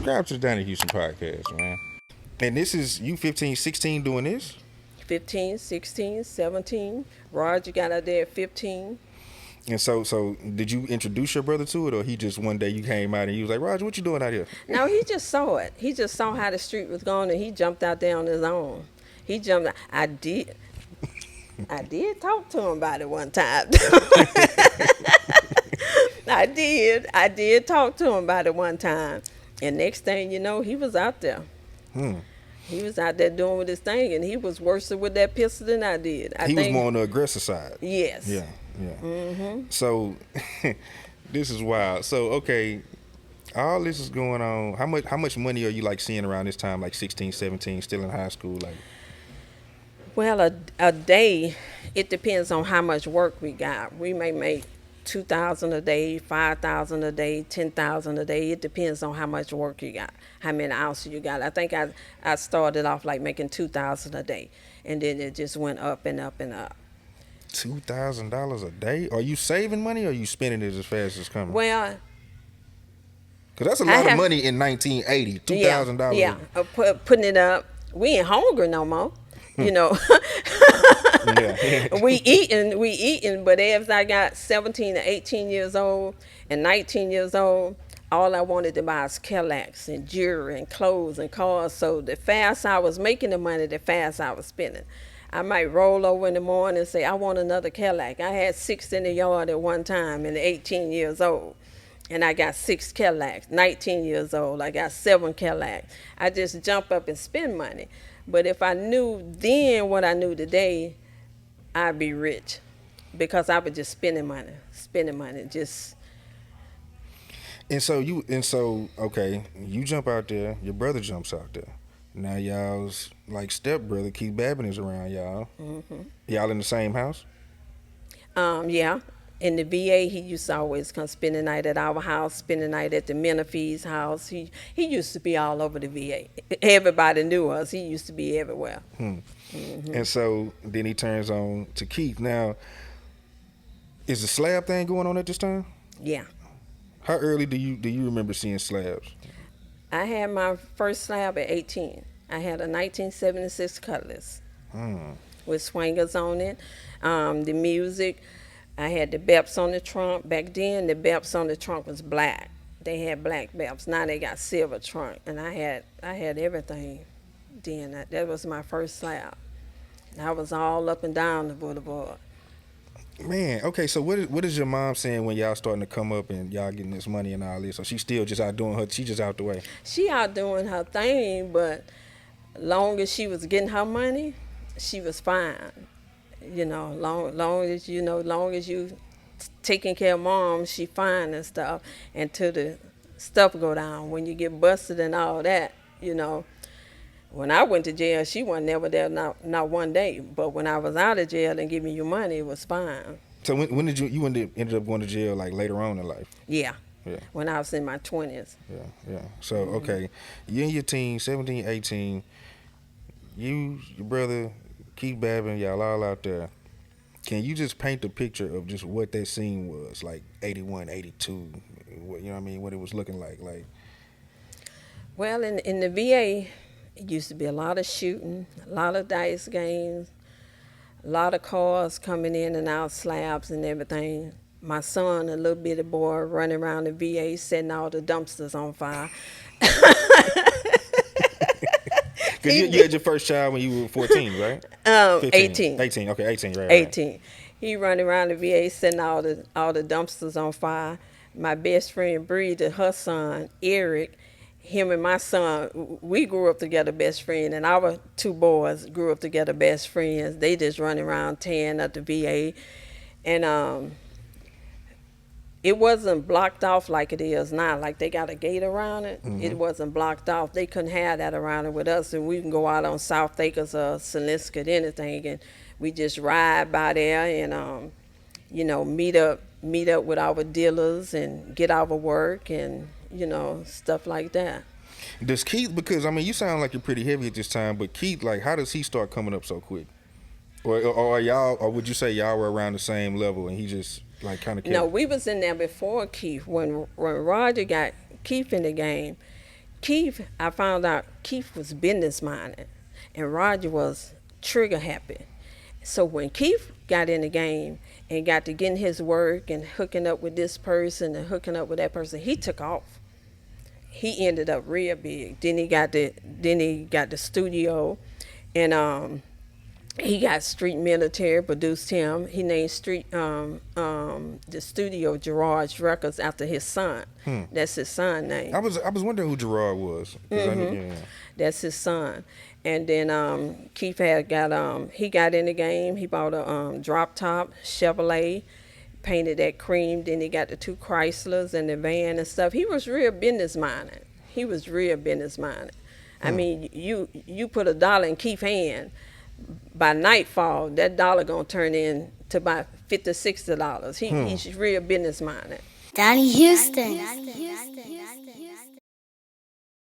subscribe to the Donnie Houston podcast, man. And this is you 15, 16 doing this? 15, 16, 17. Roger got out there at 15. And so did you introduce your brother to it, or he just one day you came out and he was like, Roger, what you doing out here? No, he just saw it. He just saw how the street was going, and he jumped out there on his own. He jumped out. I did talk to him about it one time. I did talk to him about it one time. And next thing you know, he was out there. He was out there doing his thing, and he was worse with that pistol than I did. He was more on the aggressive side. Yes. Yeah. So this is wild. So okay, all this is going on. How much money are you like seeing around this time, like 16, 17, still in high school? Like, well, a day, it depends on how much work we got. We may make 2,000 a day, 5,000 a day, 10,000 a day. It depends on how much work you got, how many hours you got. I think I started off like making 2,000 a day, and then it just went up and up and up. $2,000 a day? Are you saving money, or are you spending it as fast as it's coming? Well, because that's a lot of money in 1980. $2,000. Yeah, putting it up. We ain't hungry no more. You know. we eating, but as I got 17 to 18 years old and 19 years old, all I wanted to buy was Cadillacs and jewelry and clothes and cars. So the fast I was making the money, the fast I was spending. I might roll over in the morning and say, I want another Cadillac. I had 6 in the yard at one time at 18 years old. And I got 6 Cadillacs. 19 years old, I got 7 Cadillacs. I just jump up and spend money. But if I knew then what I knew today, I'd be rich, because I was just spending money, just. And so okay, you jump out there, your brother jumps out there. Now y'all's like stepbrother Keith Babin is around y'all. Mm-hmm. Y'all in the same house? Yeah. In the VA, he used to always come spend the night at our house, spend the night at the Menifee's house. He used to be all over the VA. Everybody knew us. He used to be everywhere. Mm-hmm. And so then he turns on to Keith. Now, is the slab thing going on at this time? Yeah. How early do you remember seeing slabs? I had my first slab at 18. I had a 1976 Cutlass with swingers on it. The music. I had the belts on the trunk. Back then, the belts on the trunk was black. They had black belts. Now they got silver trunk, and I had everything. Then that was my first slab. I was all up and down the boulevard. Man, okay. So what is your mom saying when y'all starting to come up and y'all getting this money and all this? So she's still just out doing her. She just out the way. She out doing her thing, but long as she was getting her money, she was fine. You know, long as you taking care of mom, she fine and stuff. Until the stuff go down, when you get busted and all that, you know. When I went to jail, she wasn't never there, not one day. But when I was out of jail and giving you money, it was fine. So when did you ended up going to jail, like later on in life? Yeah. When I was in my 20s. Yeah. So okay, you in your teens, 17, 18. You, your brother, Keith Babin, y'all all out there. Can you just paint the picture of just what that scene was like, 81, 82? What, you know what I mean? What it was looking like? Well, in the VA, it used to be a lot of shooting, a lot of dice games, a lot of cars coming in and out, slabs and everything. My son, a little bitty boy, running around the VA, setting all the dumpsters on fire. Because you had your first child when you were 14, right? 18. 18, okay, 18, right. 18. He running around the VA, setting all the dumpsters on fire. My best friend, Breeda, her son, Eric, him and my son, we grew up together best friends, and our 2 boys grew up together best friends. They just running around tearing up the VA. And it wasn't blocked off like it is now. Like they got a gate around it. Mm-hmm. It wasn't blocked off. They couldn't have that around it with us. And we can go out on South Acres or Salinscott, anything, and we just ride by there and, meet up with our dealers and get our work and, stuff like that. Does Keith, because, you sound like you're pretty heavy at this time, but Keith, like, how does he start coming up so quick? Or would you say y'all were around the same level and he just... like No, we was in there before Keith. When Roger got Keith in the game, Keith, I found out Keith was business minded, and Roger was trigger happy. So when Keith got in the game and got to getting his work and hooking up with this person and hooking up with that person, he took off. He ended up real big. Then he got the studio, and he got Street Military produced him. He named the studio Gerard's Records after his son. That's his son name. I was wondering who Gerard was. 'Cause yeah. That's his son. And then Keith had got he got in the game. He bought a drop top Chevrolet, painted that cream. Then he got the two Chryslers and the van and stuff. He was real business minded. He was real business minded. I mean, you put $1 in Keith's hand, by nightfall that dollar gonna turn in to about $50, $60. He's real business minded. Donnie Houston.